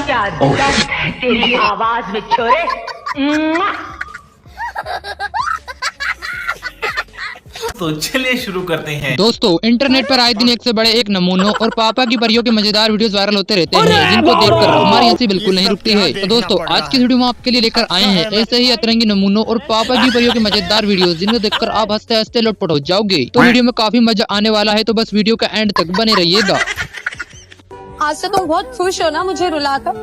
क्या दम है तेरी आवाज में छोरे। तो चलिए शुरू करते हैं। दोस्तों, इंटरनेट पर आए दिन एक से बड़े एक नमूनों और पापा की परियों के मजेदार वीडियोस वायरल होते रहते हैं, जिनको देखकर हमारी हंसी बिल्कुल नहीं रुकती है। तो दोस्तों, आज की वीडियो में आपके लिए लेकर आए हैं ऐसे ही अतरंगी नमूनों और पापा की परियों के मजेदार वीडियोस, जिनको देखकर आप हंसते हंसते लुटपुट हो जाओगे। तो वीडियो में काफी मजा आने वाला है, तो बस वीडियो का एंड तक बने रहिएगा। आज से तुम बहुत खुश हो ना मुझे रुलाकर?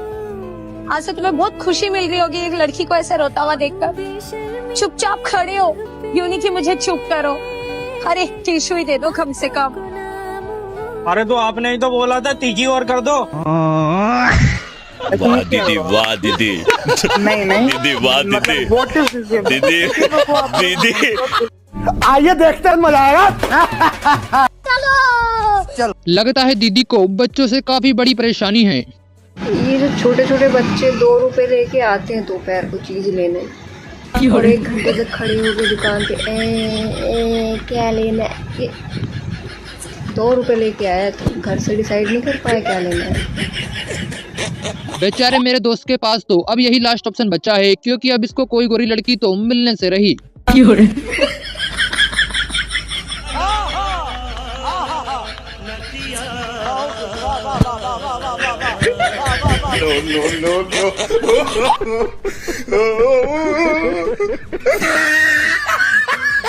आज से तुम्हें बहुत खुशी मिल रही होगी एक लड़की को ऐसे रोता हुआ देखकर। चुपचाप खड़े हो, यूं नहीं कि मुझे चुप करो। अरे टिश्यू ही दे दो कम से कम। अरे तो आपने ही तो बोला था तीखी और कर दो। वाह दीदी, वाह दीदी। नहीं दीदी, वाह दीदी। दीदी दीदी, आइए देखते हैं, मजा आएगा। चलो। लगता है दीदी को बच्चों से काफी बड़ी परेशानी है। ये जो छोटे छोटे बच्चे 2 रुपए लेके आते हैं दोपहर को चीज लेने, और 1 घंटे तक खड़े हो गए दुकान पे, क्या लेना है? 2 रुपए लेके आया तो घर से डिसाइड नहीं कर पाया क्या लेना है। बेचारे मेरे दोस्त के पास तो अब यही लास्ट ऑप्शन बचा है, क्योंकि अब इसको कोई गोरी लड़की तो मिलने से रही।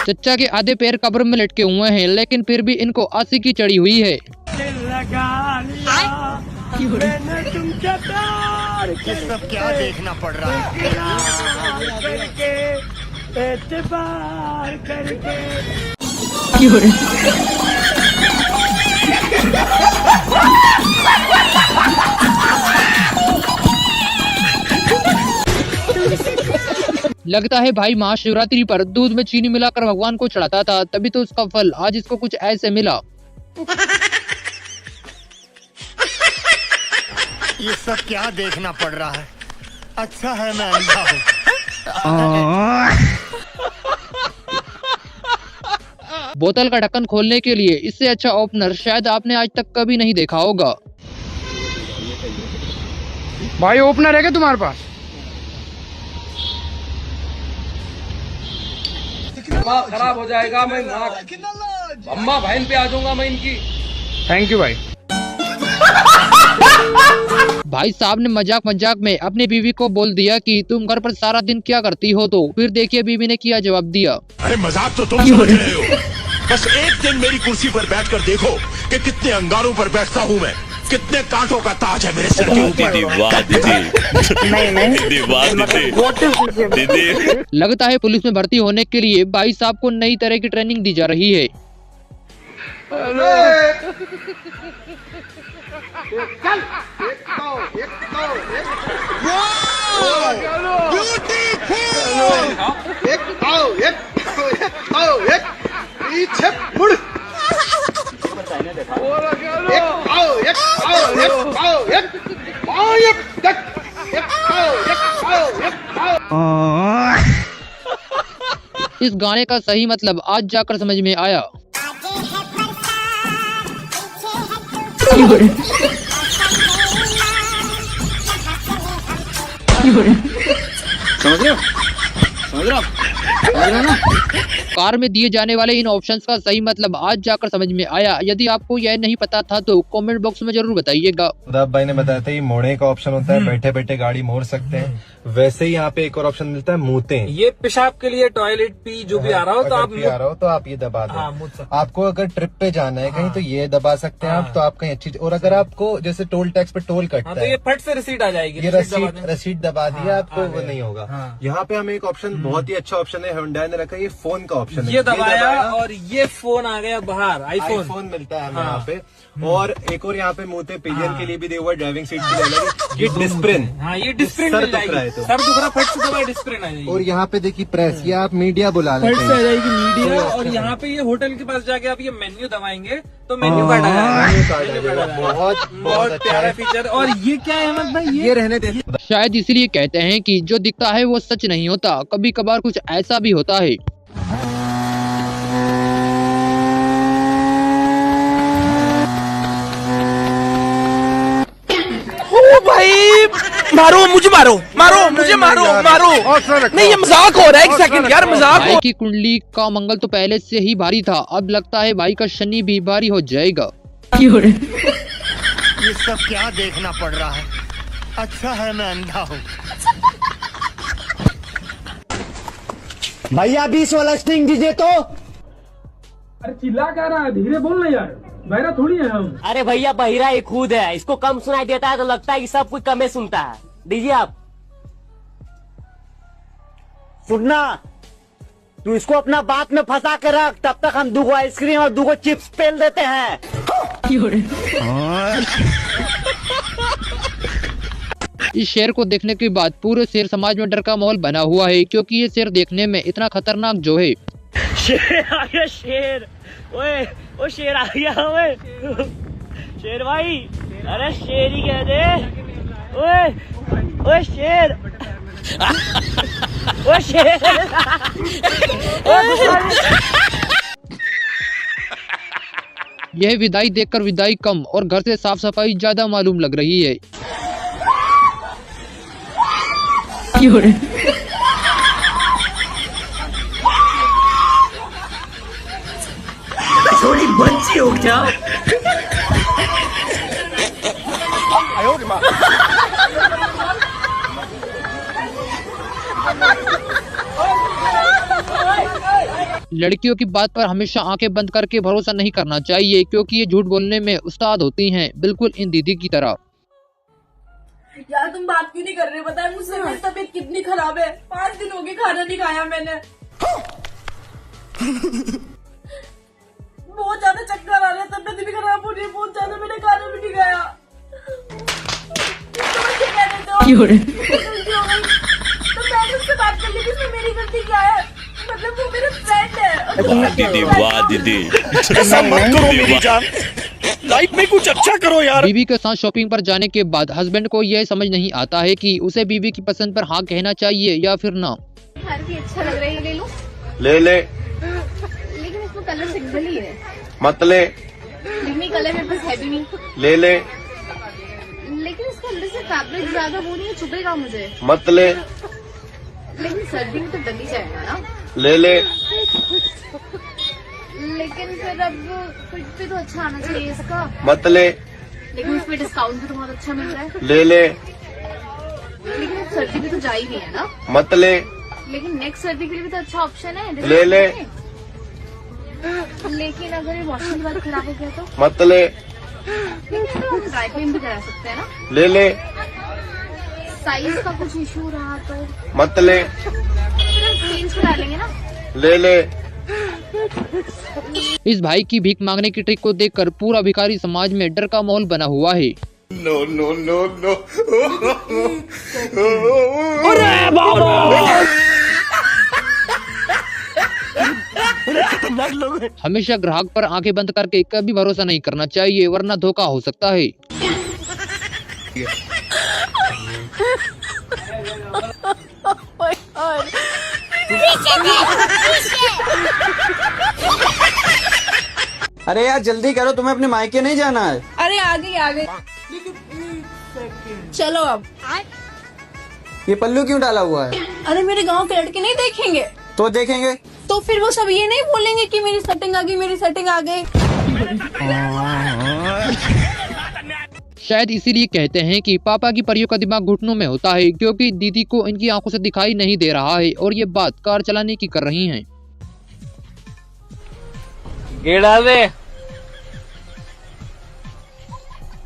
चच्चा के आधे पैर कब्र में लटके हुए हैं, लेकिन फिर भी इनको आशिकी चढ़ी हुई है। ये सब क्या देखना पड़ रहा लगता है भाई महाशिवरात्रि पर दूध में चीनी मिलाकर भगवान को चढ़ाता था, तभी तो उसका फल आज इसको कुछ ऐसे मिला। ये सब क्या देखना पड़ रहा है? अच्छा है मैं अंधा हूँ। बोतल का ढक्कन खोलने के लिए इससे अच्छा ओपनर शायद आपने आज तक कभी नहीं देखा होगा। भाई ओपनर है क्या तुम्हारे पास? खराब हो जाएगा, मैं अम्मा बहन पे आ जाऊंगा मैं इनकी। थैंक यू भाई। भाई साहब ने मजाक मजाक में अपनी बीवी को बोल दिया कि तुम घर पर सारा दिन क्या करती हो, तो फिर देखिए बीवी ने क्या जवाब दिया। अरे मजाक तो तुम समझ रहे हो, बस एक दिन मेरी कुर्सी पर बैठकर देखो कि कितने अंगारों पर बैठता हूँ मैं, कितने कांटों का ताज है मेरे सिर के ऊपर। दीदी, वाह दीदी। दीदी, वाह दीदी। दीदी, लगता है पुलिस में भर्ती होने के लिए भाई साहब को नई तरह की ट्रेनिंग दी जा रही है। इस गाने का सही मतलब आज जाकर समझ में आया। समझ रहे हो? समझ रहे हो ना? कार में दिए जाने वाले इन ऑप्शंस का सही मतलब आज जाकर समझ में आया। यदि आपको यह नहीं पता था तो कमेंट बॉक्स में जरूर बताइएगा। खुदाब भाई ने बताया था ये मोड़ने का ऑप्शन होता है, बैठे बैठे गाड़ी मोड़ सकते हैं। वैसे ही यहाँ पे एक और ऑप्शन मिलता है मूते। ये पेशाब के लिए टॉयलेट पी जो भी आ रहा हो तो आप ये दबा दें। आपको अगर ट्रिप पे जाना है कहीं तो ये दबा सकते हैं आप, तो आप कहीं अच्छी। और अगर आपको जैसे टोल टैक्स पे टोल कटता तो है ये फट से रिसीट आ जाएगी। ये रसीद दबा दिया आपको, वो नहीं होगा। यहाँ पे हमें एक ऑप्शन बहुत ही अच्छा ऑप्शन है Hyundai ने रखा है, ये फोन का ऑप्शन है। ये दबाया और ये फोन आ गया बाहर, आईफोन मिलता है हमें यहाँ पे। और एक और यहाँ पे मुँहते पिलियन के लिए भी दिया हुआ, ड्राइविंग सीट के लिए। ये डिस्प्रिन, ये डिस्प्रिन मिल जाएगी। सर दुख रहा फट से दबाया डिस्प्रिन आ जाएगी। और यहाँ पे देखिए प्रेस, ये आप मीडिया बुला लेते फट से आ जाएगी मीडिया। और यहाँ पे ये होटल के पास जाके आप ये मेन्यू दबाएंगे तो मेन्यू कार्ड आ जाएगा। बहुत प्यारा फीचर। और ये क्या है अहमद भाई? ये रहने दे। शायद इसलिए कहते हैं कि जो दिखता है वो सच नहीं होता, कभी कभार कुछ ऐसा भी होता है। मारो मारो मुझे मारो मारो। नहीं ये मजाक हो रहा है, एक सेकंड यार मजाक। भाई की कुंडली का मंगल तो पहले से ही भारी था, अब लगता है भाई का शनि भी भारी हो जाएगा। ये सब क्या देखना पड़ रहा है? अच्छा है मैं अंधा हूँ। भैया 20 वाला स्टिंग दीजिए तो। अरे चिल्ला क्या रहा है, धीरे बोल ना यार, बहरा थोड़ी है हम। अरे भैया बहिरा ही खुद है, इसको कम सुनाई देता है तो लगता है कि सब कुछ कम ही सुनता है। दीजिए आप। सुनना, तू इसको अपना बात में फंसा के रख, तब तक हम 2 आइसक्रीम और 2 चिप्स पेल देते हैं। इस शेर को देखने के बाद पूरे शेर समाज में डर का माहौल बना हुआ है, क्योंकि ये शेर देखने में इतना खतरनाक जो है। शेर आ गया शेर, ओए ओ शेर आ गया ओए, शेर भाई, अरे शेर ही कह दे, ओए ओए शेर, ओ शेर। यह विदाई देखकर विदाई कम और घर से साफ सफाई ज्यादा मालूम लग रही है। थोड़ी बच्ची हो क्या? लड़कियों की बात पर हमेशा आंखें बंद करके भरोसा नहीं करना चाहिए, क्योंकि ये झूठ बोलने में उस्ताद होती हैं, बिल्कुल इन दीदी की तरह। यार तुम बात क्यों नहीं कर रहे? बताए मुझसे मेरी तबीयत कितनी खराब है, 5 दिन हो गए खाना नहीं खाया मैंने। बहुत ज्यादा चक्कर आ रहे हैं, तबीयत भी खराब हो रही है बहुत ज्यादा, मैंने खाना भी नहीं खाया। तो मैंने उससे बात कर ली थी, उसमें मेरी गलती क्या है? मतलब वो मेरा फ्रेंड है। वाह दीदी वाह दीदी, ऐसा मत करो मेरी जान, लाइफ में कुछ अच्छा करो यार। बीवी के साथ शॉपिंग पर जाने के बाद हस्बैंड को यह समझ नहीं आता है कि उसे बीवी की पसंद पर हाँ कहना चाहिए या फिर ना। हर की अच्छा लग रहा है, ले लो। ले ले, लेकिन इसमें कलर सिंगल ही है। मत ले। लेकिन कलर मेरे पास है भी नहीं। ले ले, लेकिन इसके अंदर से फैब्रिक ज्यादा वो नहीं है, चुभेगा मुझे। मत ले। लेकिन सर्दी में तो डल ही जाएगा ना। ले ले, लेकिन फिर अब फिट भी तो अच्छा आना चाहिए इसका। मत ले। लेकिन इसमें डिस्काउंट भी तो बहुत अच्छा मिल रहा है। ले ले, लेकिन सर्दी भी तो जा ही नहीं है ना। मत ले। लेकिन नेक्स्ट सर्दी के लिए भी तो अच्छा ऑप्शन है। ले ले, लेकिन अगर ये वॉशिंग के बाद खराब हो गया तो? मत ले। ड्राई क्लीन भी करा सकते हैं ना। ले ले, साइज का कुछ इशू रहा तो? मत ले। चेंज करा लेंगे ना। ले ले। इस भाई की भीख मांगने की ट्रिक को देखकर पूरा भिखारी समाज में डर का माहौल बना हुआ है। No no no no. अरे बाबा, खतरनाक लोग हैं। हमेशा ग्राहक पर आंखें बंद करके कभी भरोसा नहीं करना चाहिए, वरना धोखा हो सकता है। अरे यार जल्दी करो, तुम्हें अपने मायके नहीं जाना है। अरे आ गई। चलो अब। ये पल्लू क्यों डाला हुआ है? अरे मेरे गांव के लड़के नहीं देखेंगे तो देखेंगे तो फिर वो सब ये नहीं बोलेंगे कि मेरी सेटिंग आ गई, मेरी सेटिंग आ गई। शायद इसीलिए कहते हैं कि पापा की परियों का दिमाग घुटनों में होता है, क्योंकि दीदी को इनकी आंखों से दिखाई नहीं दे रहा है और ये बात कार चलाने की कर रही हैं। गेड़ा दे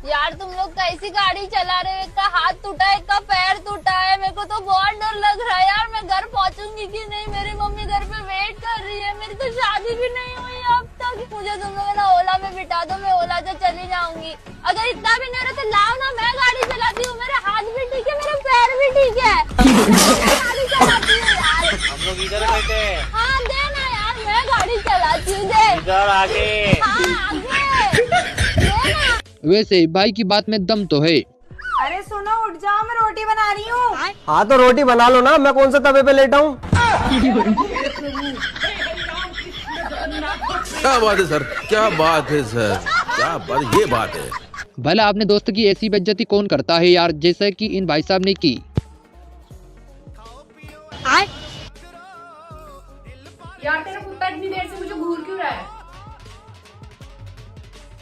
यार तुम लोग कैसी गाड़ी चला रहे हो? एक का हाथ टूटा है, एक का पैर टूटा है, मेरे को तो बहुत डर लग रहा है यार। मैं घर पहुंचूंगी कि नहीं? मेरी मम्मी घर पे वेट कर रही है, मेरी तो शादी भी नहीं हुई अब तक। मुझे तुम लोग ना ओला में बिठा दो, मैं ओला से चली जाऊंगी। अगर इतना भी नहीं रहा तो लाओ ना, मैं गाड़ी चलाती हूँ, मेरा हाथ भी ठीक है, मेरा पैर भी ठीक है, गाड़ी चलाती हूँ यार। हम लोग इधर बैठे। हाँ देना यार, मैं गाड़ी चलाती हूँ, दे। इधर आगे। हाँ आगे देना। वैसे भाई की बात में दम तो है। अरे सुनो, उठ जाओ, मैं रोटी बना रही हूँ। हाँ तो रोटी बना लो ना, मैं कौन सा तवे पे लेटा हूँ। क्या बात है सर, क्या बात है सर, क्या बात, ये बात है। भला अपने दोस्त की ऐसी बेइज्जती कौन करता है यार, जैसे कि इन भाई साहब ने की। यार तेरा कुत्ता इतनी देर से मुझे घूर क्यों रहा है?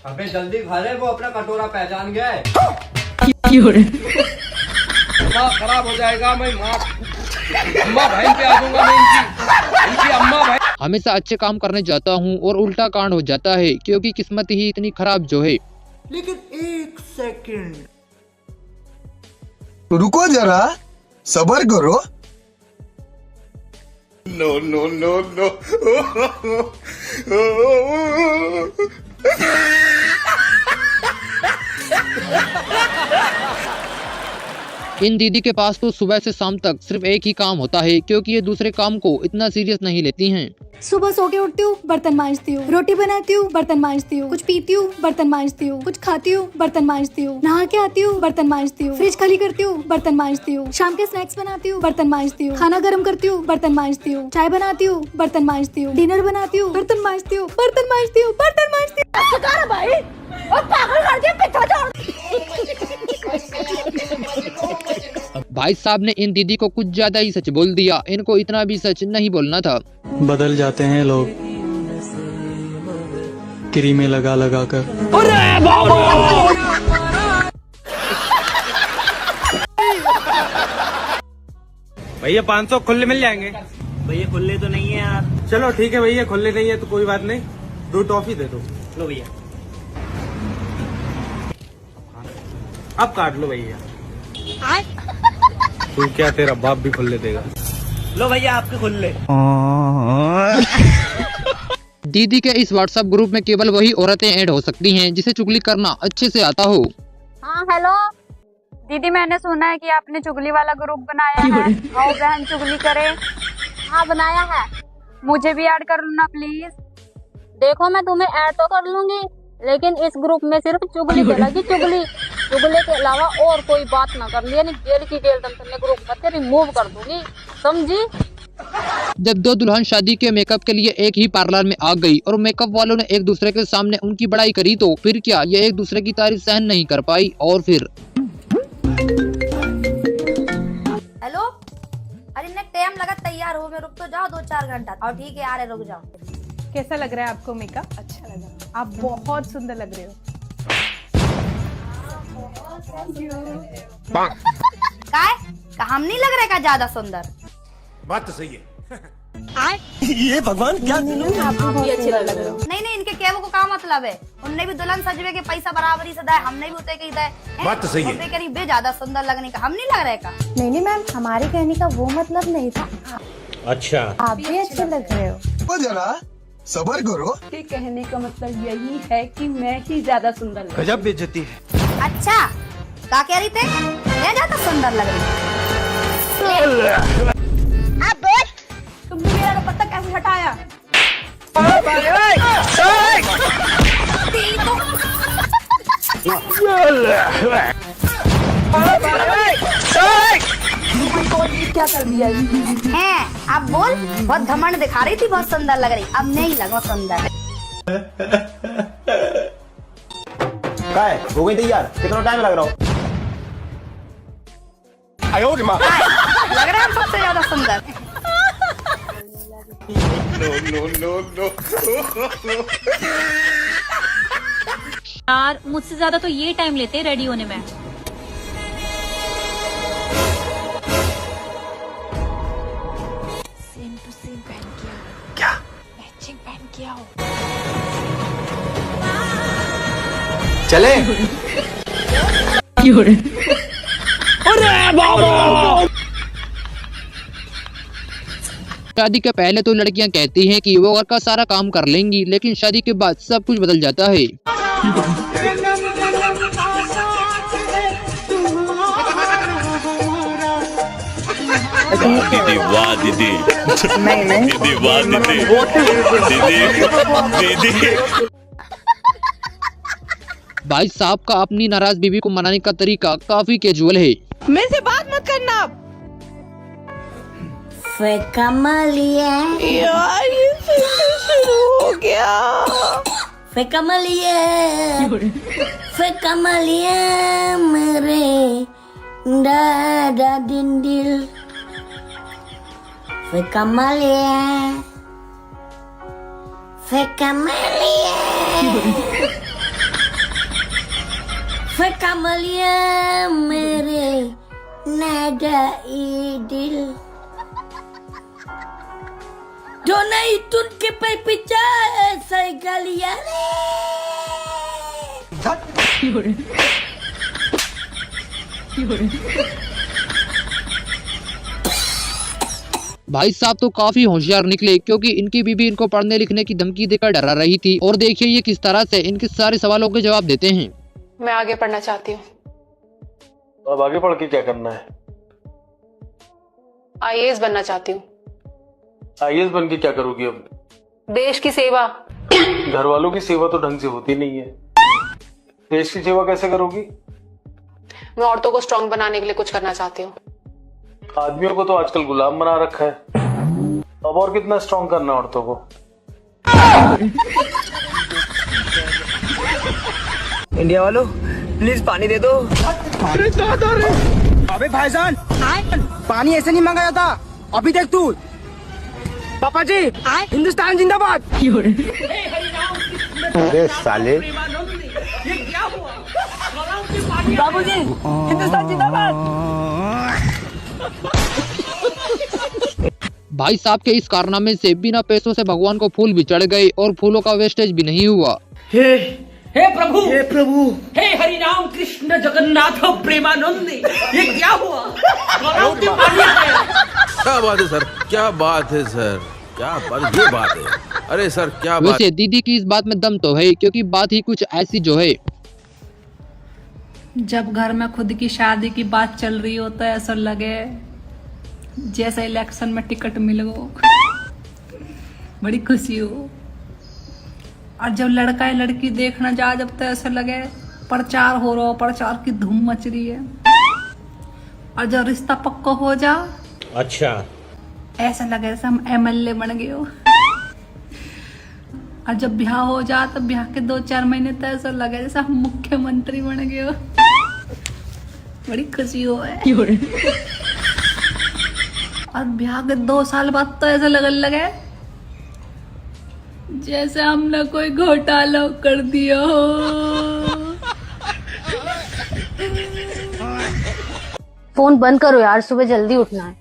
अबे जल्दी खा ले, वो अपना कटोरा पहचान गया है। खराब हो जाएगा, मैं अम्मा बहन पे आ दूंगा मैं इनकी अम्मा बहन। हमेशा अच्छे काम करने जाता हूँ और उल्टा कांड हो जाता है, क्योंकि किस्मत ही इतनी खराब जो है। लेकिन एक सेकंड, रुको जरा, सबर करो। No no no no. इन दीदी के पास तो सुबह से शाम तक सिर्फ एक ही काम होता है, क्योंकि ये दूसरे काम को इतना सीरियस नहीं लेती हैं। सुबह सो के उठती हूँ, बर्तन मांजती हूँ, रोटी बनाती हूँ, बर्तन मांजती हूँ, कुछ पीती हूँ, बर्तन मांजती हूँ, कुछ खाती हूँ, बर्तन मांजती हूँ, नहा के आती हूँ, बर्तन मांजती हूँ, फ्रिज खाली करती हूँ, बर्तन मांजती हूँ, शाम के स्नैक्स बनाती हूँ, बर्तन मांजती हूँ, खाना गर्म करती हूँ, बर्तन मांजती हूँ, चाय बनाती हूँ, बर्तन मांजती हूँ, डिनर बनाती हूँ, बर्तन मांजती हूँ, बर्तन मांजती हूँ, बर्तन मांजती हूँ। भाई और पागल कर दिया, पिटा जोड़। भाई साहब ने इन दीदी को कुछ ज्यादा ही सच बोल दिया, इनको इतना भी सच नहीं बोलना था। बदल जाते हैं लोग क्रीमें लगा लगा कर। भैया 500 खुले मिल जाएंगे। भैया खुले तो नहीं है यार। चलो ठीक है भैया, खुले नहीं है तो कोई बात नहीं, 2 टॉफी दे दो। लो भैया, अब काट लो भैया। तू क्या, तेरा बाप भी खुले देगा। लो भैया आपके खुले। दीदी के इस व्हाट्सएप ग्रुप में केवल वही औरतें ऐड हो सकती हैं जिसे चुगली करना अच्छे से आता हो। हाँ हेलो दीदी, मैंने सुना है कि आपने चुगली वाला ग्रुप बनाया है। आओ बहन चुगली करे। हाँ बनाया है, मुझे भी ऐड कर लूना प्लीज। देखो मैं तुम्हें ऐड तो कर लूंगी, लेकिन इस ग्रुप में सिर्फ चुगली चलेगी, चुगली। चुगली के अलावा और कोई बात ना कर लिया, नहीं जेल की जेल तुमने ग्रुप में रिमूव कर दूंगी, समझी। जब दो दुल्हन शादी के मेकअप के लिए एक ही पार्लर में आ गई और मेकअप वालों ने एक दूसरे के सामने उनकी बड़ाई करी, तो फिर क्या ये एक दूसरे की तारीफ सहन नहीं कर पाई और फिर। हेलो, अरे इतना टाइम लगा तैयार हो, मैं रुक तो जाओ 2-4 घंटा। और ठीक है यार, रुक जाओ। कैसा लग रहा है आपको मेकअप? अच्छा लगा, आप बहुत सुंदर लग रहे हो। का हम नहीं लग रहे का ज्यादा सुंदर? बात तो सही है। ये भगवान क्या आप भी अच्छे लग रहे हो। नहीं इनके केवो को क्या मतलब है, उनने भी दुल्हन सजवे के पैसा बराबरी से दाए, हमने भी उतने के दाए। बात तो सही है। करीब बे ज्यादा सुंदर लगने का, हम नहीं लग रहे का। नहीं मैम, हमारे कहने का वो मतलब नहीं था। अच्छा, आप भी अच्छे लग रहे हो। जरा सबर करो। के कहने का मतलब यही है कि मैं ही ज्यादा सुंदर लग। गजब बेइज्जती है। अच्छा क्या कह रही थे, मैं ज्यादा सुंदर लग रही? तुमने मेरा दुपट्टा कैसे हटाया? क्या कर दिया है? आप बोल, बहुत घमंड दिखा रही थी, बहुत सुंदर लग रही, अब नहीं लगा सुंदर। क्या है, हो गई तैयार? कितना टाइम लग रहा हो? लग रहा है हम सबसे ज्यादा सुंदर। No no no. यार मुझसे ज्यादा तो ये टाइम लेते हैं रेडी होने में। सेम टू सेम पहन के आओ। क्या? मैचिंग पहन के आओ। चले। शादी के पहले तो लड़कियां कहती हैं कि वो घर का सारा काम कर लेंगी, लेकिन शादी के बाद सब कुछ बदल जाता है। दीदी वाह दीदी। नहीं दीदी वाह दीदी। दीदी। भाई साहब का अपनी नाराज बीवी को मनाने का तरीका काफी कैजुअल है। मेरे से बात मत करना। कमलिया यार ये शुरू हो गया। कमलिया मेरे दादा दिन दिल। Fue Camalia. Fue Camalia. Fue Camalia मेरे nadai dil. Dona itun ke pai picha sai galiane. भाई साहब तो काफी होशियार निकले, क्योंकि इनकी बीबी इनको पढ़ने लिखने की धमकी देकर डरा रही थी। और देखिए ये किस तरह से इनके सारे सवालों के जवाब देते हैं। मैं आगे पढ़ना चाहती हूँ। अब आगे पढ़ के क्या करना है? IAS बनना चाहती हूँ। IAS बन के क्या करोगी अब? देश की सेवा। घर वालों की सेवा तो ढंग से होती नहीं है, देश की सेवा कैसे करोगी? मैं औरतों को स्ट्रांग बनाने के लिए कुछ करना चाहती हूँ। आदमियों को तो आजकल गुलाम बना रखा है, अब और कितना स्ट्रांग करना औरतों को? इंडिया वालों प्लीज पानी दे दो। अरे दादा रे। अबे भाईजान पानी ऐसे नहीं मांगा जाता। अभी देख तू। पापा जी हिंदुस्तान जिंदाबाद। अरे साले बाबूजी हिंदुस्तान जिंदाबाद। भाई साहब के इस कारनामे से बिना पैसों से भगवान को फूल भी चढ़ गए और फूलों का वेस्टेज भी नहीं हुआ। हे प्रभु हे हरि राम कृष्ण जगन्नाथ प्रेमानंद, ये क्या हुआ? क्या बात है सर, क्या बात है सर, क्या बात, ये बात है। अरे सर क्या बात। वैसे दीदी की इस बात में दम तो है, क्योंकि बात ही कुछ ऐसी जो है। जब घर में खुद की शादी की बात चल रही हो तो ऐसा लगे जैसे इलेक्शन में टिकट मिल गो, बड़ी खुशी हो। और जब लड़का या लड़की देखना जा जब तो ऐसा लगे प्रचार हो रहा हो, प्रचार की धूम मच रही है। और जब रिश्ता पक्का हो जा, अच्छा, ऐसा लगे जैसे हम MLA बन गए हो। और जब ब्याह हो जा तो ब्याह के 2-4 महीने तो ऐसा लगे जैसे हम मुख्यमंत्री बन गए हो, बड़ी खुशी हो है। और ब्याह के 2 साल बाद तो ऐसा लगने लगे जैसे हमने कोई घोटाला कर दिया हो। फोन बंद करो यार, सुबह जल्दी उठना है।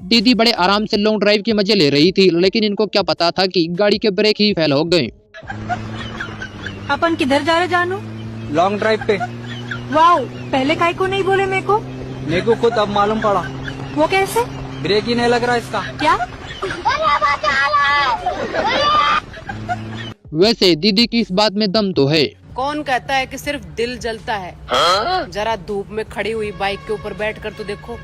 दीदी बड़े आराम से लॉन्ग ड्राइव के मजे ले रही थी, लेकिन इनको क्या पता था कि गाड़ी के ब्रेक ही फेल हो गए। अपन किधर जा रहे जानू? लॉन्ग ड्राइव पे। वाओ, पहले काहे को नहीं बोले मेरे को? मेरे को खुद अब मालूम पड़ा। वो कैसे? ब्रेक ही नहीं लग रहा इसका। क्या? वैसे दीदी की इस बात में दम तो है। कौन कहता है कि सिर्फ दिल जलता है? जरा धूप में खड़ी हुई बाइक के ऊपर बैठकर तो देखो।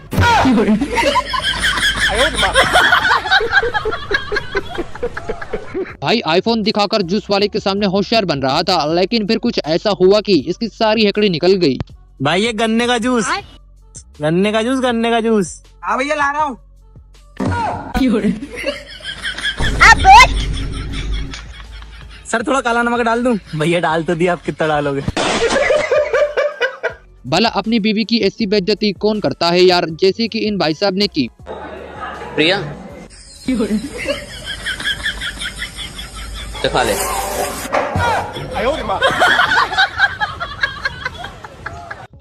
भाई आईफोन दिखाकर जूस वाले के सामने होशियार बन रहा था, लेकिन फिर कुछ ऐसा हुआ कि इसकी सारी हेकड़ी निकल गई। भाई ये गन्ने का जूस, गन्ने का जूस, गन्ने का जूस। हाँ भैया ला रहा हूँ। सर थोड़ा काला नमक डाल दूं? भैया डाल तो दिया, आप कितना डालोगे? भला अपनी बीवी की ऐसी बेइज्जती कौन करता है यार, जैसे कि इन भाई साहब ने की। प्रिया खा ले।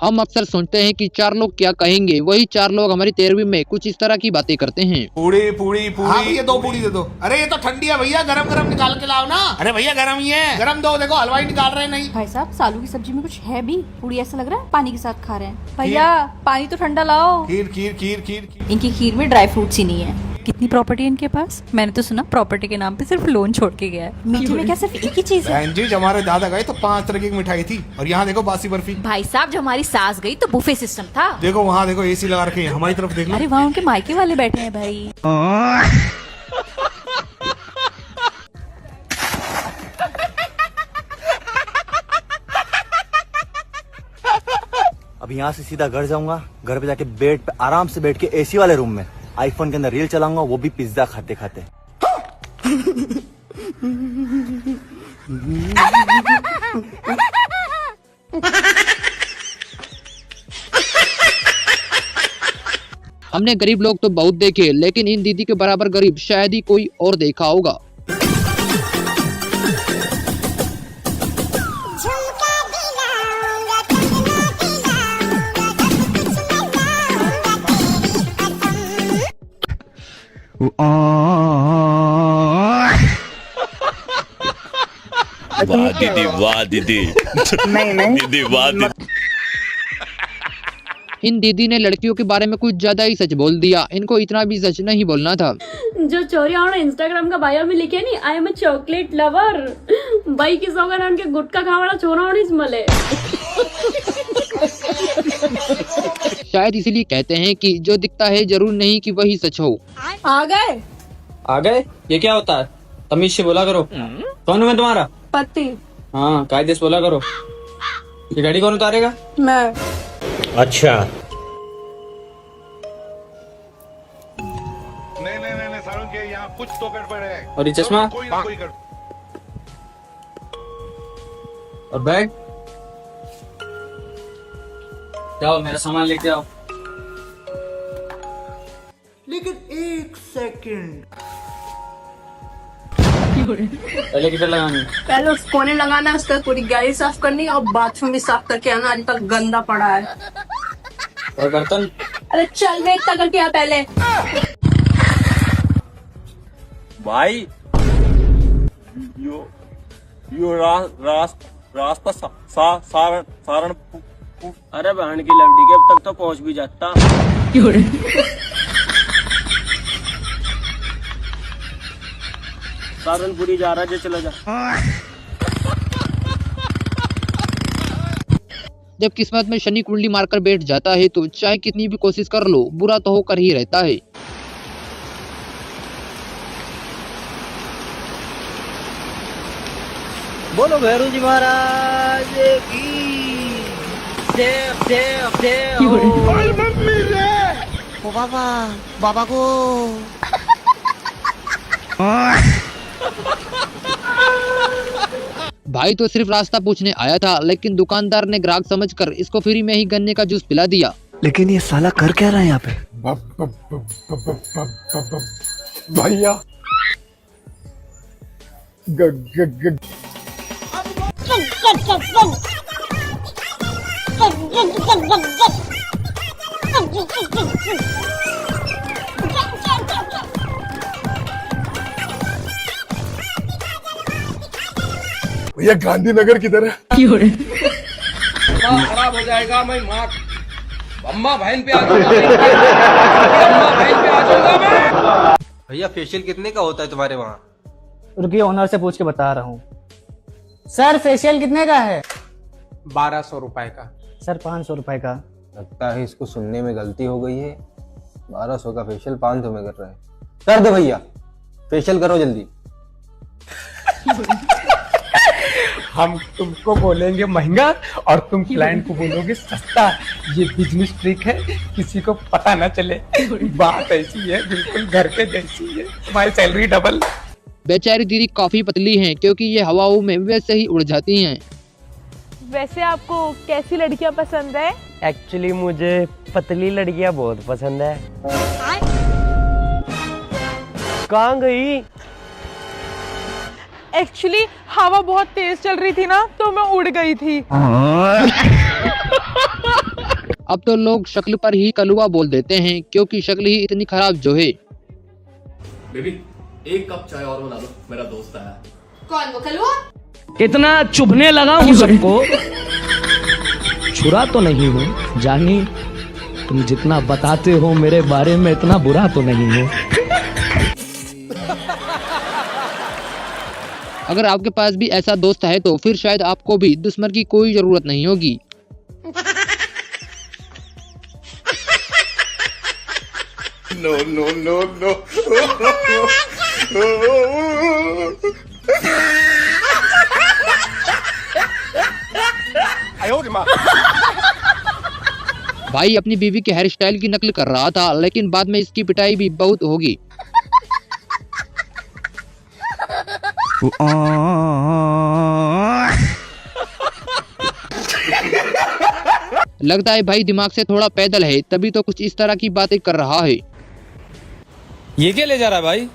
हम अक्सर सोचते हैं कि 4 लोग क्या कहेंगे, वही 4 लोग हमारी 13वीं में कुछ इस तरह की बातें करते हैं। पूड़ी पूड़ी पूड़ी। हाँ भैया 2 पूड़ी दे दो। अरे ये तो ठंडी है भैया, गरम गरम निकाल के लाओ ना। अरे भैया गरम ही है, गरम दो। देखो हलवाई निकाल रहे नहीं। भाई साहब सालू की सब्जी में कुछ है भी? पूरी ऐसा लग रहा है पानी के साथ खा रहे हैं। भैया पानी तो ठंडा लाओ। खीर खीर खीर खीर। इनकी खीर में ड्राई फ्रूट्स ही नहीं है। कितनी प्रॉपर्टी है इनके पास? मैंने तो सुना प्रॉपर्टी के नाम पे सिर्फ लोन छोड़ के गया है। मीठे में क्या सिर्फ एक ही चीज है? जी हमारे दादा गए तो 5 तरह की मिठाई थी, और यहाँ देखो बासी बर्फी। भाई साहब जो हमारी सास गई तो बुफे सिस्टम था। देखो वहाँ देखो AC लगा रखे हैं, हमारी तरफ देख लो। अरे वहाँ उनके मायके वाले बैठे हैं भाई। अब अब यहाँ से सीधा घर जाऊंगा, घर पे जाके बेड पे आराम से बैठ के एसी वाले रूम में आईफोन के अंदर रील चलाऊंगा, वो भी पिज्जा खाते खाते। हमने गरीब लोग तो बहुत देखे, लेकिन इन दीदी के बराबर गरीब शायद ही कोई और देखा होगा। वाह दीदी, वाह दीदी, दीदी वाह दीदी। इन दीदी ने लड़कियों के बारे में कुछ ज्यादा ही सच बोल दिया, इनको इतना भी सच नहीं बोलना था। जो चोरी और इंस्टाग्राम का बायो में लिखे नहीं, I am a chocolate lover, भाई किस होगा ना उनके गुटका खावाड़ा छोरा और इसमले। शायद इसीलिए कहते हैं कि जो दिखता है जरूर नहीं कि वही सच हो। आ गए? आ गए? ये क्या होता है? तमीज से बोला करो। कौन हूँ मैं तुम्हारा? पति। हाँ, कायदे से बोला करो। ये गाड़ी कौन उतारेगा? मैं। अच्छा। नहीं सारुण के यहाँ कुछ तो गड़बड़ है। और ये चश्मा? कोई ना कोई गड़बड़। और बैग? जाओ मेरा सामान लेके आओ। लेकिन एक सेकंड, पहले किधर लगानी? पहले उस कोने लगाना है, उसका पूरी गाड़ी साफ करनी और बाथरूम भी साफ करके आना, आज तक गंदा पड़ा है। और बर्तन? अरे चल वे इतना करके आ पहले। भाई यो रास्ता सारण। अरे बहन की लवड़ी के अब तक तो पहुंच भी जाता। सारनपुरी जा रहा है, चला जा। जब किस्मत में शनि कुंडली मारकर बैठ जाता है तो चाहे कितनी भी कोशिश कर लो, बुरा तो होकर ही रहता है। बोलो भैरू जी महाराज की। मम्मी रे, ओ बाबा को। भाई तो सिर्फ रास्ता पूछने आया था, लेकिन दुकानदार ने ग्राहक समझकर इसको फ्री में ही गन्ने का जूस पिला दिया। लेकिन ये साला कर क्या रहा है यहाँ पे? भैया भैया गांधीनगर किधर है? खराब हो जाएगा, मैं माँ अम्मा बहन पे आ जाऊंगा। भैया फेशियल कितने का होता है तुम्हारे वहाँ? रुकिए, ओनर से पूछ के बता रहा हूँ। सर फेशियल कितने का है? 1200 रुपए का। सर 500 रुपए का। लगता है इसको सुनने में गलती हो गई है। 1200 का फेशियल 500 में कर रहा है। कर दो भैया, फेशियल करो जल्दी। हम तुमको बोलेंगे महंगा और तुम क्लाइंट को बोलोगे सस्ता। ये बिजनेस ट्रिक है, किसी को पता ना चले। बात ऐसी है, बिल्कुल घर पे जैसी है। तुम्हारी सैलरी डबल। बेचारी दीदी काफी पतली हैं, क्योंकि ये हवाओं में वैसे ही उड़ जाती हैं। वैसे आपको कैसी लड़कियां पसंद है? एक्चुअली मुझे पतली लड़कियां बहुत पसंद है। कहाँ गई? एक्चुअली हवा बहुत तेज चल रही थी ना, तो मैं उड़ गई थी। अब तो लोग शक्ल पर ही कलुआ बोल देते हैं, क्योंकि शक्ल ही इतनी खराब जो है। बेबी एक कप चाय और बना दो, मेरा दोस्त आया। कौन वो कलुआ? कितना चुभने लगा हूँ सबको। छुरा तो नहीं हूँ जानी, तुम जितना बताते हो मेरे बारे में इतना बुरा तो नहीं हूँ। अगर आपके पास भी ऐसा दोस्त है तो फिर शायद आपको भी दुश्मन की कोई जरूरत नहीं होगी। No, no, no, no. भाई अपनी बीवी के हेयर स्टाइल की नकल कर रहा था, लेकिन बाद में इसकी पिटाई भी बहुत होगी। लगता है भाई दिमाग से थोड़ा पैदल है, तभी तो कुछ इस तरह की बातें कर रहा है। ये क्या ले जा रहा है भाई?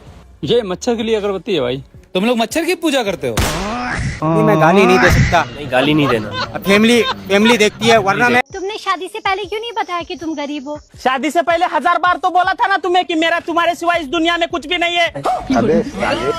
ये मच्छर के लिए अगरबत्ती है भाई। तुम लोग मच्छर की पूजा करते हो? नहीं, मैं गाली नहीं दे सकता। नहीं, गाली नहीं देना। फैमिली देखती है, वरना मैं। तुमने शादी से पहले क्यों नहीं बताया कि तुम गरीब हो? शादी से पहले 1000 बार तो बोला था ना तुम्हें कि मेरा तुम्हारे सिवा इस दुनिया में कुछ भी नहीं है। अबे साले।